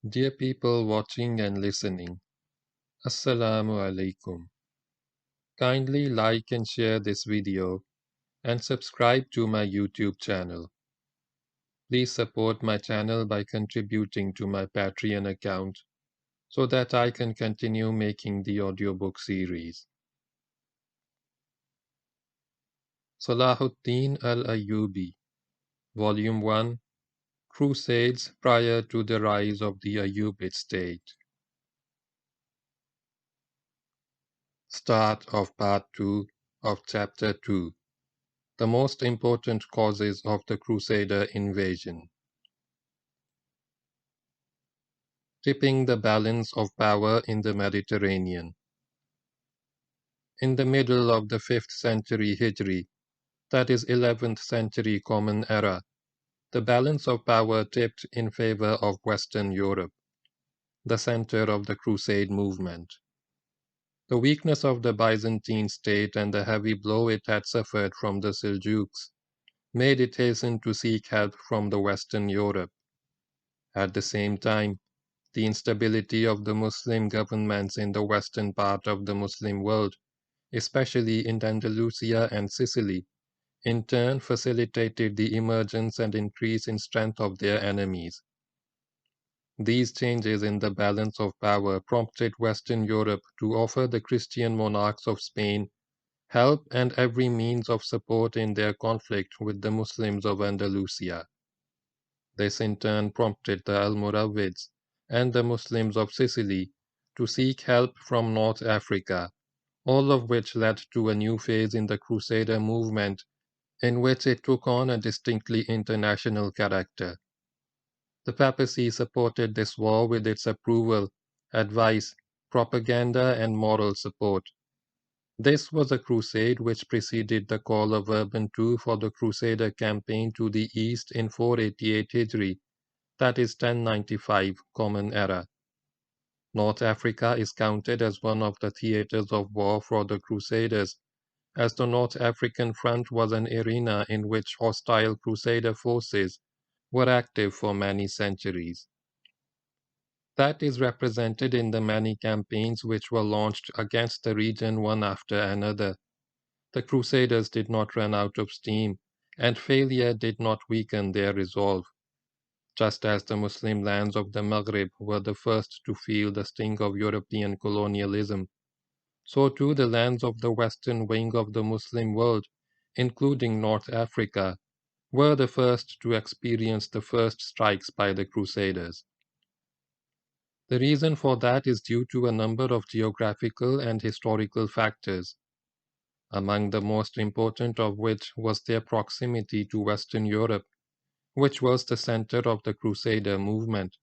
Dear people watching and listening, Assalamu alaikum. Kindly like and share this video and subscribe to my YouTube channel. Please support my channel by contributing to my Patreon account so that I can continue making the audiobook series. Salahuddin al-Ayyubi, Volume 1, Crusades prior to the rise of the Ayyubid state. Start of Part 2 of Chapter 2. The most important causes of the Crusader invasion. Tipping the balance of power in the Mediterranean. In the middle of the 5th century Hijri, that is 11th century Common Era, the balance of power tipped in favor of Western Europe, the center of the Crusade movement. The weakness of the Byzantine state and the heavy blow it had suffered from the Seljuks made it hasten to seek help from the Western Europe. At the same time, the instability of the Muslim governments in the western part of the Muslim world, especially in Andalusia and Sicily, in turn facilitated the emergence and increase in strength of their enemies. These changes in the balance of power prompted Western Europe to offer the Christian monarchs of Spain help and every means of support in their conflict with the Muslims of Andalusia. This in turn prompted the Almoravids and the Muslims of Sicily to seek help from North Africa, all of which led to a new phase in the Crusader movement in which it took on a distinctly international character. The papacy supported this war with its approval, advice, propaganda, and moral support. This was a crusade which preceded the call of Urban II for the Crusader campaign to the east in 488 Hijri, that is 1095 Common Era. North Africa is counted as one of the theaters of war for the Crusaders, as the North African front was an arena in which hostile Crusader forces were active for many centuries. That is represented in the many campaigns which were launched against the region one after another. The Crusaders did not run out of steam, and failure did not weaken their resolve. Just as the Muslim lands of the Maghreb were the first to feel the sting of European colonialism, so too the lands of the western wing of the Muslim world, including North Africa, were the first to experience the first strikes by the Crusaders. The reason for that is due to a number of geographical and historical factors, among the most important of which was their proximity to Western Europe, which was the center of the Crusader movement,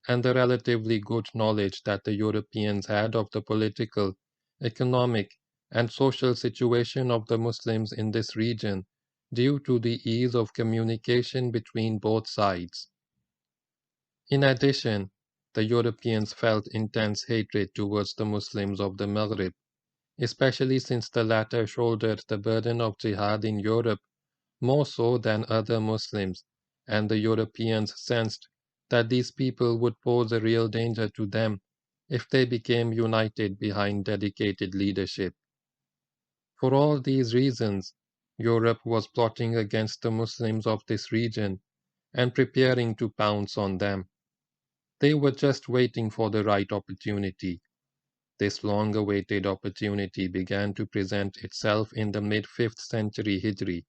and the relatively good knowledge that the Europeans had of the political, economic, and social situation of the Muslims in this region due to the ease of communication between both sides. In addition, the Europeans felt intense hatred towards the Muslims of the Maghreb, especially since the latter shouldered the burden of jihad in Europe more so than other Muslims, and the Europeans sensed that these people would pose a real danger to them if they became united behind dedicated leadership. For all these reasons, Europe was plotting against the Muslims of this region and preparing to pounce on them. They were just waiting for the right opportunity. This long-awaited opportunity began to present itself in the mid-5th century Hijri,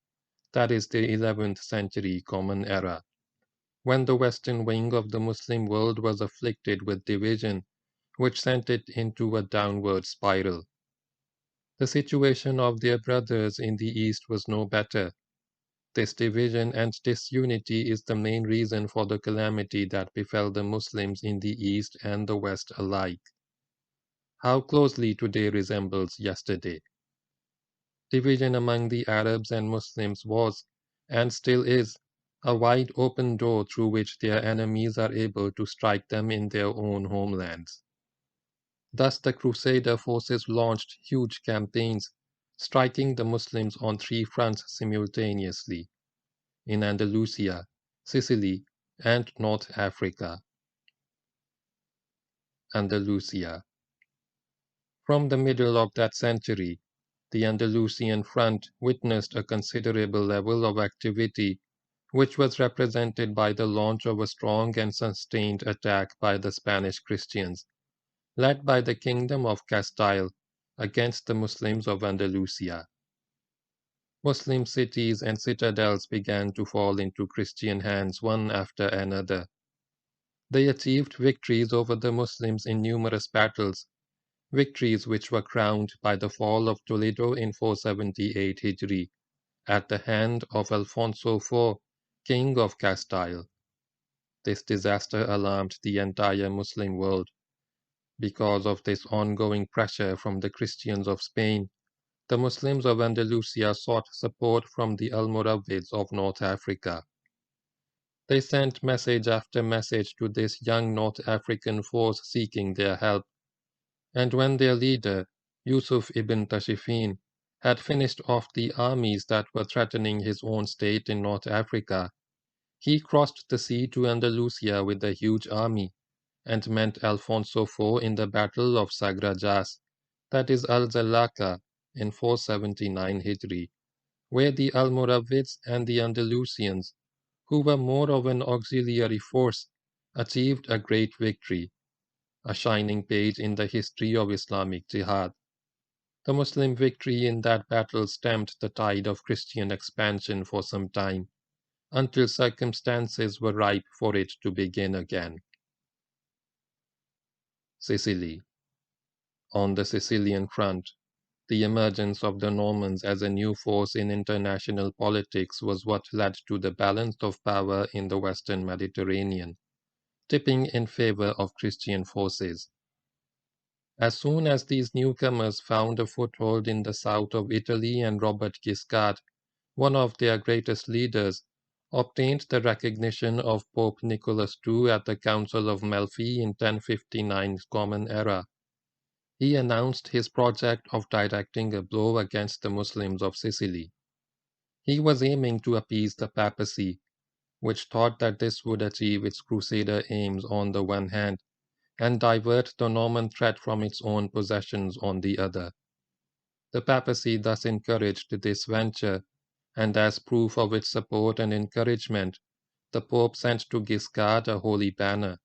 that is the 11th century Common Era, when the western wing of the Muslim world was afflicted with division, which sent it into a downward spiral. The situation of their brothers in the East was no better. This division and disunity is the main reason for the calamity that befell the Muslims in the East and the West alike. How closely today resembles yesterday. Division among the Arabs and Muslims was, and still is, a wide open door through which their enemies are able to strike them in their own homelands. Thus the Crusader forces launched huge campaigns, striking the Muslims on three fronts simultaneously, in Andalusia, Sicily, and North Africa. Andalusia. From the middle of that century, the Andalusian front witnessed a considerable level of activity, which was represented by the launch of a strong and sustained attack by the Spanish Christians, led by the Kingdom of Castile, against the Muslims of Andalusia. Muslim cities and citadels began to fall into Christian hands one after another. They achieved victories over the Muslims in numerous battles, victories which were crowned by the fall of Toledo in 478 Hijri, at the hand of Alfonso IV, King of Castile. This disaster alarmed the entire Muslim world. Because of this ongoing pressure from the Christians of Spain, the Muslims of Andalusia sought support from the Almoravids of North Africa. They sent message after message to this young North African force seeking their help, and when their leader, Yusuf ibn Tashfin, had finished off the armies that were threatening his own state in North Africa, he crossed the sea to Andalusia with a huge army, and met Alfonso IV in the Battle of Sagrajas, that is Al-Zalaka, in 479 Hijri, where the Almoravids and the Andalusians, who were more of an auxiliary force, achieved a great victory, a shining page in the history of Islamic jihad. The Muslim victory in that battle stemmed the tide of Christian expansion for some time, until circumstances were ripe for it to begin again. Sicily. On the Sicilian front, the emergence of the Normans as a new force in international politics was what led to the balance of power in the Western Mediterranean, tipping in favor of Christian forces. As soon as these newcomers found a foothold in the south of Italy, and Robert Guiscard, one of their greatest leaders, obtained the recognition of Pope Nicholas II at the Council of Melfi in 1059 Common Era, he announced his project of directing a blow against the Muslims of Sicily. He was aiming to appease the papacy, which thought that this would achieve its Crusader aims on the one hand, and divert the Norman threat from its own possessions on the other. The papacy thus encouraged this venture, and as proof of its support and encouragement, the Pope sent to Guiscard a holy banner,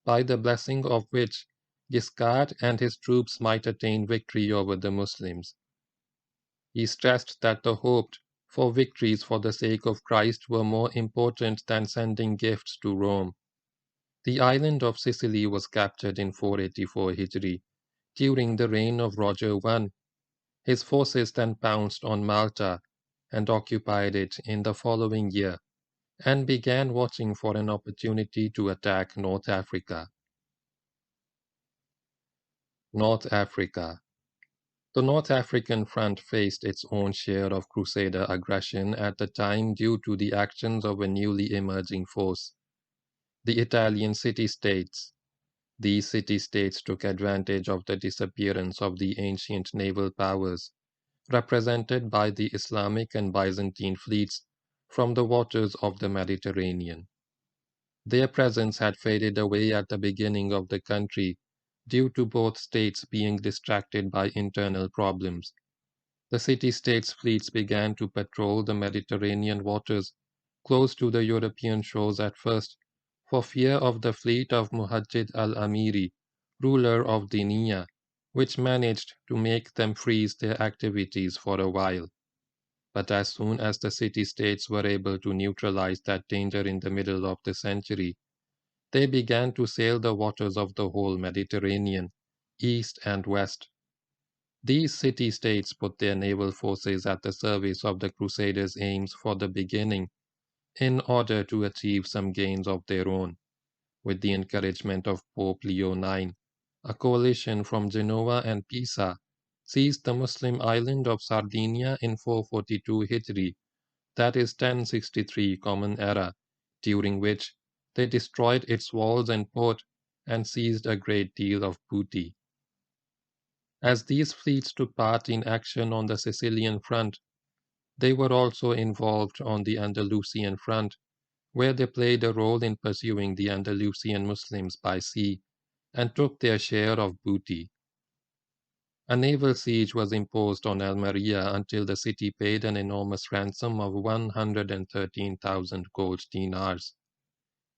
by the blessing of which Guiscard and his troops might attain victory over the Muslims. He stressed that the hoped for victories for the sake of Christ were more important than sending gifts to Rome. The island of Sicily was captured in 484 Hijri, during the reign of Roger I. His forces then pounced on Malta and occupied it in the following year, and began watching for an opportunity to attack North Africa. North Africa. The North African front faced its own share of Crusader aggression at the time due to the actions of a newly emerging force, the Italian city-states. These city-states took advantage of the disappearance of the ancient naval powers, represented by the Islamic and Byzantine fleets, from the waters of the Mediterranean. Their presence had faded away at the beginning of the country, due to both states being distracted by internal problems. The city-states' fleets began to patrol the Mediterranean waters, close to the European shores at first, for fear of the fleet of Muhajjid al-Amiri, ruler of Diniya, which managed to make them freeze their activities for a while. But as soon as the city-states were able to neutralize that danger in the middle of the century, they began to sail the waters of the whole Mediterranean, east and west. These city-states put their naval forces at the service of the Crusaders' aims for the beginning, in order to achieve some gains of their own. With the encouragement of Pope Leo IX, a coalition from Genoa and Pisa seized the Muslim island of Sardinia in 442 Hijri, that is 1063 Common Era, during which they destroyed its walls and port and seized a great deal of booty. As these fleets took part in action on the Sicilian front, they were also involved on the Andalusian front, where they played a role in pursuing the Andalusian Muslims by sea, and took their share of booty. A naval siege was imposed on Almeria until the city paid an enormous ransom of 113,000 gold dinars.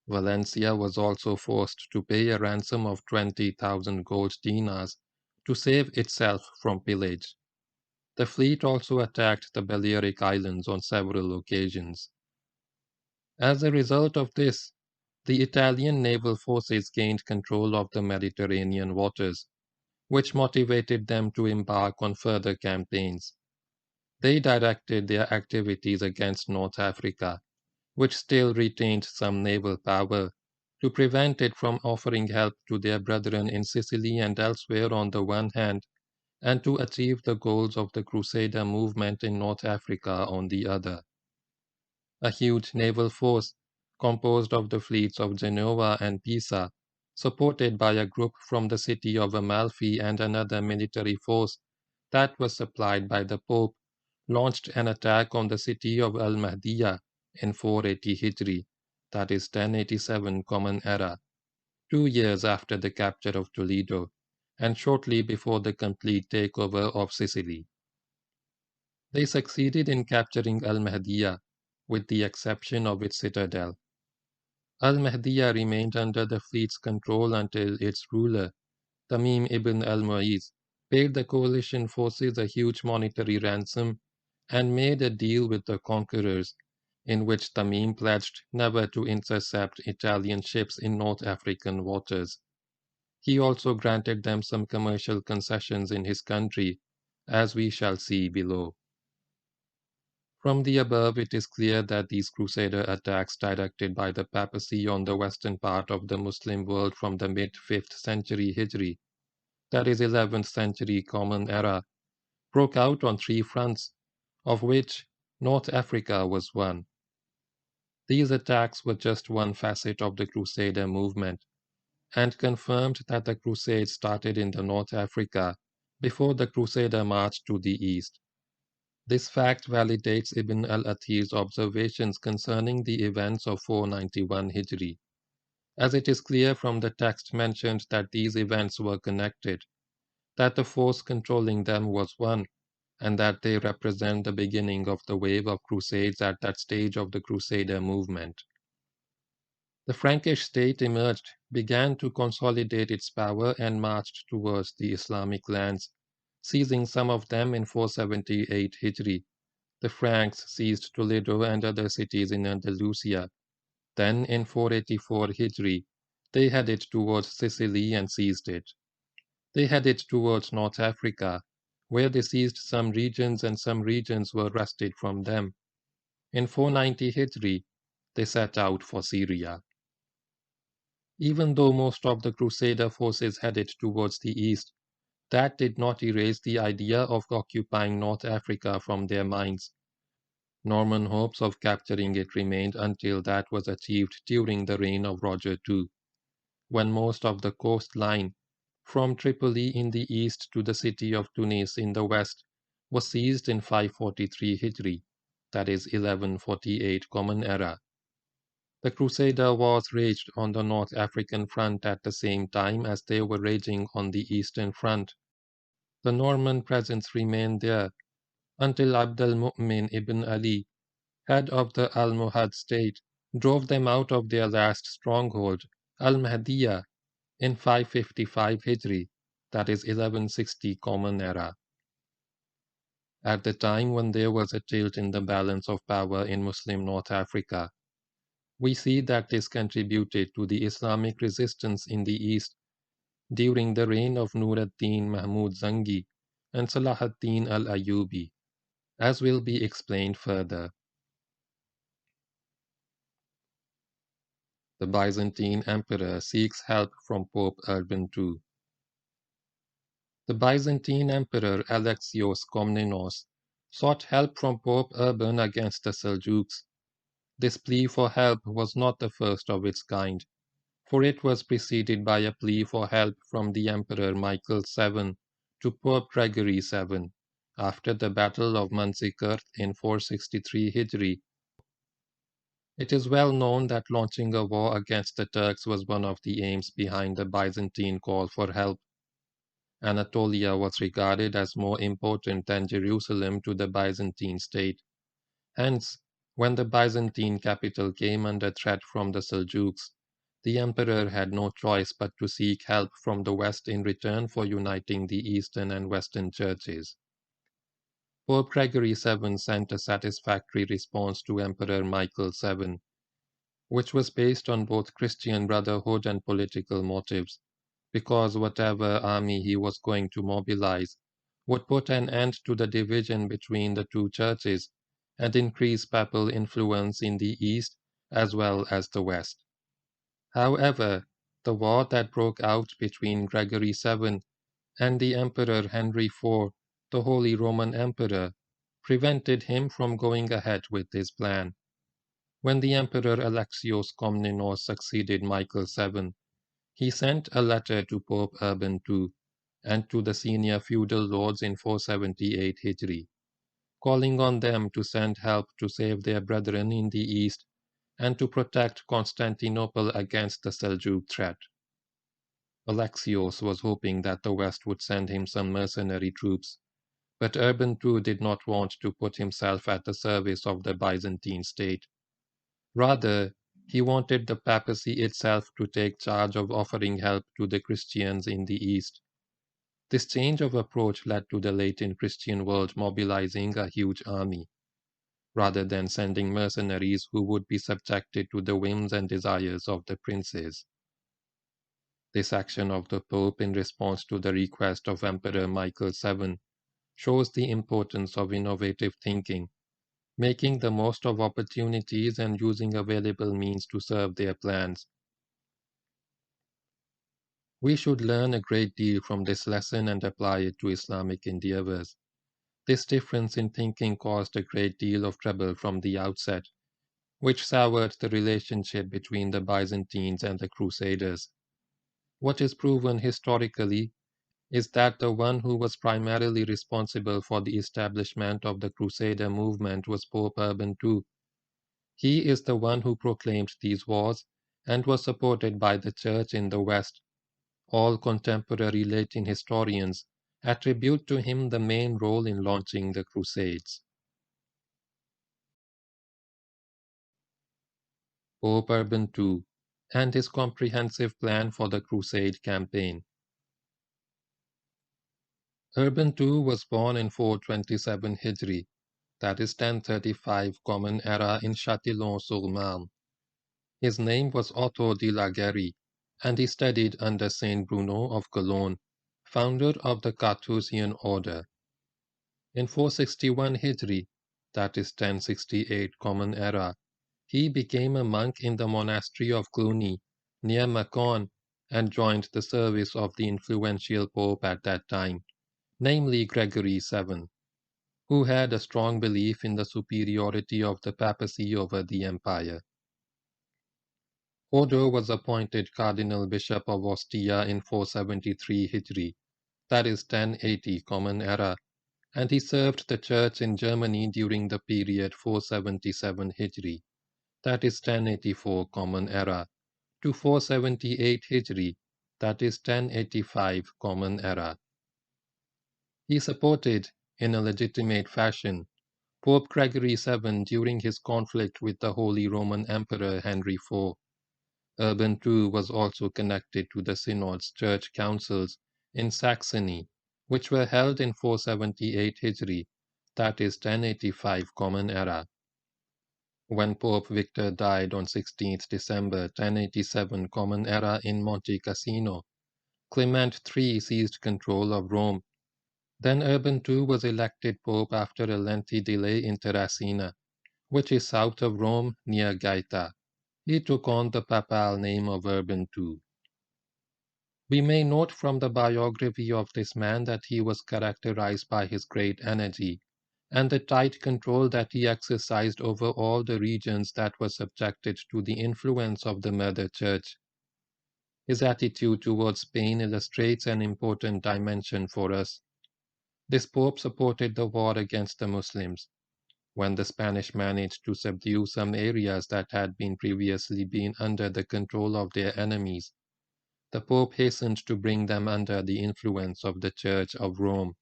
Valencia was also forced to pay a ransom of 20,000 gold dinars to save itself from pillage. The fleet also attacked the Balearic Islands on several occasions. As a result of this, the Italian naval forces gained control of the Mediterranean waters, which motivated them to embark on further campaigns. They directed their activities against North Africa, which still retained some naval power, to prevent it from offering help to their brethren in Sicily and elsewhere on the one hand, and to achieve the goals of the Crusader movement in North Africa on the other. A huge naval force, composed of the fleets of Genoa and Pisa, supported by a group from the city of Amalfi and another military force that was supplied by the Pope, launched an attack on the city of Al-Mahdiya in 480 Hijri, that is 1087 Common Era, 2 years after the capture of Toledo, and shortly before the complete takeover of Sicily. They succeeded in capturing Al-Mahdiya, with the exception of its citadel. Al-Mahdiya remained under the fleet's control until its ruler, Tamim ibn al-Mu'iz, paid the coalition forces a huge monetary ransom and made a deal with the conquerors, in which Tamim pledged never to intercept Italian ships in North African waters. He also granted them some commercial concessions in his country, as we shall see below. From the above, it is clear that these Crusader attacks directed by the papacy on the western part of the Muslim world from the mid-5th century Hijri, that is 11th century Common Era, broke out on 3 fronts, of which North Africa was one. These attacks were just one facet of the Crusader movement, and confirmed that the Crusades started in the North Africa before the Crusader march to the east. This fact validates Ibn al-Athir's observations concerning the events of 491 Hijri, as it is clear from the text mentioned that these events were connected, that the force controlling them was one, and that they represent the beginning of the wave of crusades at that stage of the Crusader movement. The Frankish state emerged, began to consolidate its power, and marched towards the Islamic lands, seizing some of them in 478 Hijri. The Franks seized Toledo and other cities in Andalusia. Then, in 484 Hijri, they headed towards Sicily and seized it. They headed towards North Africa, where they seized some regions and some regions were wrested from them. In 490 Hijri, they set out for Syria. Even though most of the Crusader forces headed towards the east, that did not erase the idea of occupying North Africa from their minds. Norman hopes of capturing it remained until that was achieved during the reign of Roger II, when most of the coastline, from Tripoli in the east to the city of Tunis in the west, was seized in 543 Hijri, that is 1148 Common Era. The Crusader wars raged on the North African front at the same time as they were raging on the Eastern front. The Norman presence remained there until Abd al-Mu'min ibn Ali, head of the Almohad state, drove them out of their last stronghold, Al-Mahdiya, in 555 Hijri, that is 1160 Common Era. At the time when there was a tilt in the balance of power in Muslim North Africa, we see that this contributed to the Islamic resistance in the east during the reign of Nur ad-Din Mahmud Zangi and Salahaddin al-Ayyubi, as will be explained further. The Byzantine Emperor seeks help from Pope Urban II. The Byzantine Emperor Alexios Komnenos sought help from Pope Urban against the Seljuks. This plea for help was not the first of its kind, for it was preceded by a plea for help from the Emperor Michael VII to Pope Gregory VII, after the Battle of Manzikert in 463 Hijri. It is well known that launching a war against the Turks was one of the aims behind the Byzantine call for help. Anatolia was regarded as more important than Jerusalem to the Byzantine state. Hence, when the Byzantine capital came under threat from the Seljuks, the emperor had no choice but to seek help from the West in return for uniting the Eastern and Western churches. Pope Gregory VII sent a satisfactory response to Emperor Michael VII, which was based on both Christian brotherhood and political motives, because whatever army he was going to mobilize would put an end to the division between the two churches and increase papal influence in the East as well as the West. However, the war that broke out between Gregory VII and the Emperor Henry IV, the Holy Roman Emperor, prevented him from going ahead with his plan. When the Emperor Alexios Komnenos succeeded Michael VII, he sent a letter to Pope Urban II and to the senior feudal lords in 478 Hijri, calling on them to send help to save their brethren in the east and to protect Constantinople against the Seljuk threat. Alexios was hoping that the West would send him some mercenary troops, but Urban II did not want to put himself at the service of the Byzantine state. Rather, he wanted the papacy itself to take charge of offering help to the Christians in the East. This change of approach led to the Latin Christian world mobilizing a huge army, rather than sending mercenaries who would be subjected to the whims and desires of the princes. This action of the Pope in response to the request of Emperor Michael VII shows the importance of innovative thinking, making the most of opportunities and using available means to serve their plans. We should learn a great deal from this lesson and apply it to Islamic endeavors. This difference in thinking caused a great deal of trouble from the outset, which soured the relationship between the Byzantines and the Crusaders. What is proven historically is that the one who was primarily responsible for the establishment of the Crusader movement was Pope Urban II. He is the one who proclaimed these wars and was supported by the Church in the West. All contemporary Latin historians attribute to him the main role in launching the Crusades. Pope Urban II and his comprehensive plan for the Crusade campaign. Urban II was born in 427 Hijri, that is 1035 Common Era in Châtillon-sur-Marne. His name was Otto de la Guerre, and he studied under Saint Bruno of Cologne, founder of the Carthusian order. In 461 Hijri, that is 1068 Common Era, he became a monk in the monastery of Cluny, near Macon, and joined the service of the influential pope at that time, namely Gregory VII, who had a strong belief in the superiority of the papacy over the empire. Odo was appointed Cardinal Bishop of Ostia in 473 Hijri, that is 1080 Common Era, and he served the church in Germany during the period 477 Hijri, that is 1084 Common Era, to 478 Hijri, that is 1085 Common Era. He supported, in a legitimate fashion, Pope Gregory VII during his conflict with the Holy Roman Emperor Henry IV. Urban II was also connected to the Synod's church councils in Saxony, which were held in 478 Hijri, that is 1085 Common Era. When Pope Victor died on 16th December 1087 Common Era in Monte Cassino, Clement III seized control of Rome. Then Urban II was elected Pope after a lengthy delay in Terracina, which is south of Rome near Gaeta. He took on the papal name of Urban II. We may note from the biography of this man that he was characterized by his great energy and the tight control that he exercised over all the regions that were subjected to the influence of the Mother Church. His attitude towards Spain illustrates an important dimension for us. This pope supported the war against the Muslims. When the Spanish managed to subdue some areas that had previously been under the control of their enemies, the Pope hastened to bring them under the influence of the Church of Rome.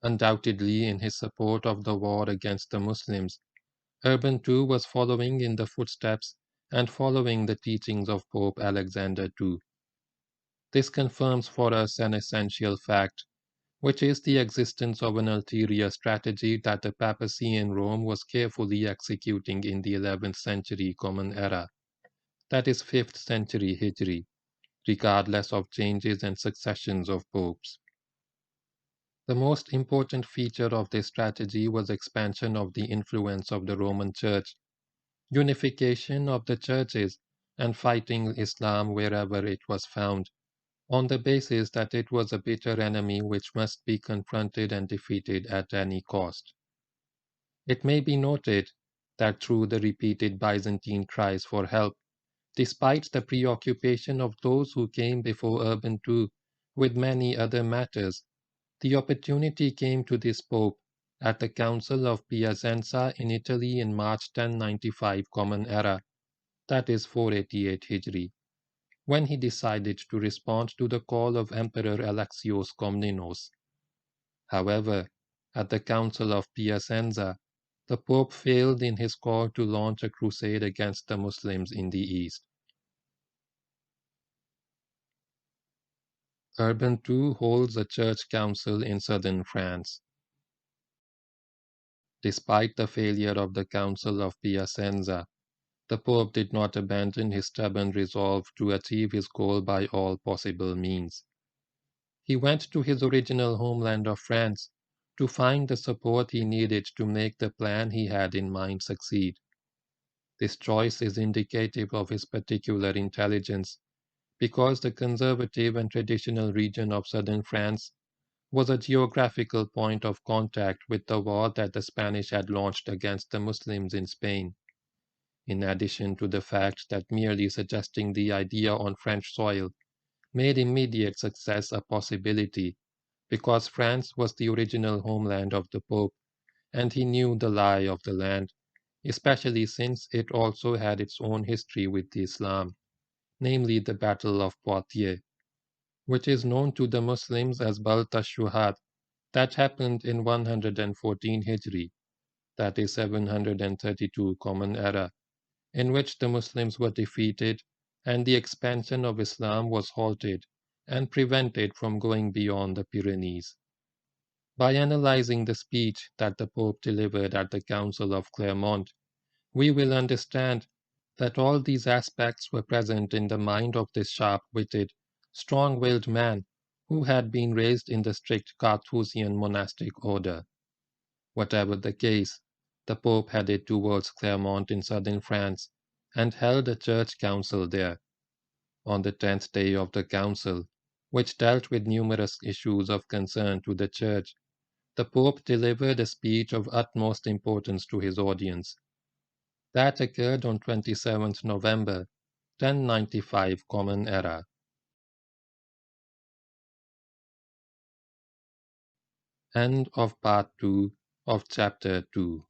Undoubtedly, in his support of the war against the Muslims, Urban II was following in the footsteps and following the teachings of Pope Alexander II. This confirms for us an essential fact, which is the existence of an ulterior strategy that the papacy in Rome was carefully executing in the 11th century Common Era, that is 5th century Hijri, regardless of changes and successions of popes. The most important feature of this strategy was expansion of the influence of the Roman Church, unification of the churches, and fighting Islam wherever it was found, on the basis that it was a bitter enemy which must be confronted and defeated at any cost. It may be noted that through the repeated Byzantine cries for help, despite the preoccupation of those who came before Urban II with many other matters, the opportunity came to this pope at the Council of Piacenza in Italy in March 1095 Common Era, that is 488 Hijri, when he decided to respond to the call of Emperor Alexios Komnenos. However, at the Council of Piacenza, the Pope failed in his call to launch a crusade against the Muslims in the East. Urban II holds a church council in southern France. Despite the failure of the Council of Piacenza, the Pope did not abandon his stubborn resolve to achieve his goal by all possible means. He went to his original homeland of France to find the support he needed to make the plan he had in mind succeed. This choice is indicative of his particular intelligence, because the conservative and traditional region of southern France was a geographical point of contact with the war that the Spanish had launched against the Muslims in Spain, in addition to the fact that merely suggesting the idea on French soil made immediate success a possibility, because France was the original homeland of the Pope, and he knew the lie of the land, especially since it also had its own history with Islam, namely the Battle of Poitiers, which is known to the Muslims as Balt ash-Shuhad, that happened in 114 Hijri, that is 732 Common Era, in which the Muslims were defeated and the expansion of Islam was halted and prevented from going beyond the Pyrenees. By analyzing the speech that the Pope delivered at the Council of Clermont, we will understand that all these aspects were present in the mind of this sharp-witted, strong-willed man who had been raised in the strict Carthusian monastic order. Whatever the case, the Pope headed towards Clermont in southern France and held a church council there. On the 10th day of the council, which dealt with numerous issues of concern to the church, the Pope delivered a speech of utmost importance to his audience. That occurred on 27th November, 1095 Common Era. End of Part 2 of Chapter 2.